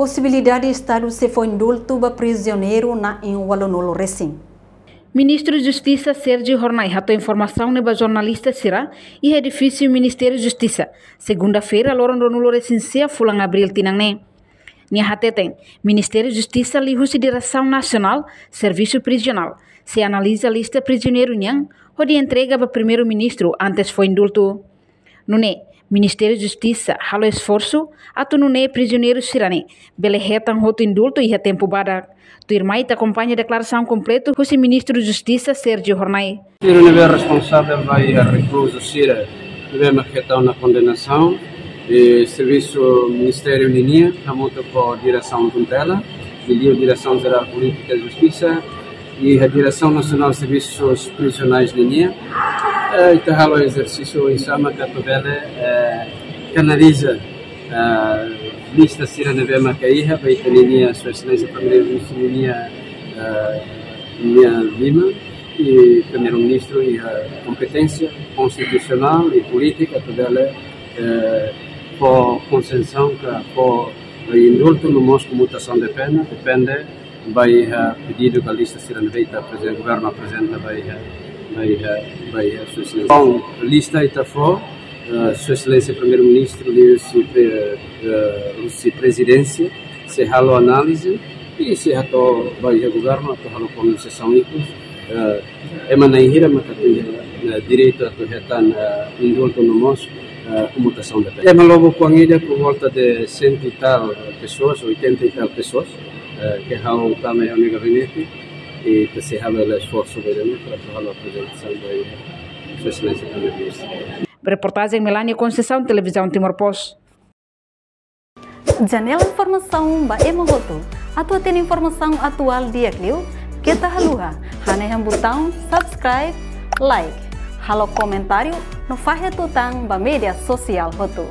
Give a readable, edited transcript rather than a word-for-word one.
possibilidade de Estado se foi indulto para prisioneiro na em Walonolo recém. Ministro de Justiça Sérgio Hornay ratou informação neba jornalista Sira e edifício Ministério de Justiça. Segunda-feira, Lorandonolo recensia fulang abril tinangne. Nia hateten, Ministério de Justiça li Consideração Nacional, Serviço Prisional. Se analisa a lista prisioneiro nhang, ou de entrega para primeiro-ministro antes foi indulto. Nune, Ministério de Justiça halo esforço, atu nune prisioneiro Sirane, bele retan roto indulto e tempo badak. Tu irmã te acompanha a declaração completa com o Ministro de Justiça Sérgio Hornay. O nível responsável vai a recluso Sira, tivemos que estar na condenação. Serviço Ministério Linia, estamos com a direção dela, a Direção Geral Política e Justiça e a Direção Nacional de Serviços Prisionais Linia. E o exercício em Sama Catobela canaliza a lista Sira Nevema Caíra, vai ter linha Sua Excelência Primeiro-Ministro Linia Lima e Primeiro-Ministro e a competência constitucional e política toda por concessão que por indulto no nosso comutação de pena depende vai pedido que a lista Sira Neveta o governo apresenta vai Sua Excelência. Bom, a lista está fora. Sua Excelência Primeiro-Ministro se presidência, se halo análise e se hato vai governo atau halo pronunciação icos é manaihira makatuya direito atau retan indulto no nosso comutação de pena. É logo com ele por volta de 100 e tal pessoas, 80 e tal pessoas que halo também no gabinete e que se halo o esforço dele para halo apresentação da Sua Excelência Primeiro-Ministro. Reportagem Melania Conceição, Televisão Timor-Poste. Janela informação ba emogoto. Atua tem informação atual dia clio. Kita haluha. Haneham botão subscribe, like. Halo comentário no fahe tutang ba media sosial hotu.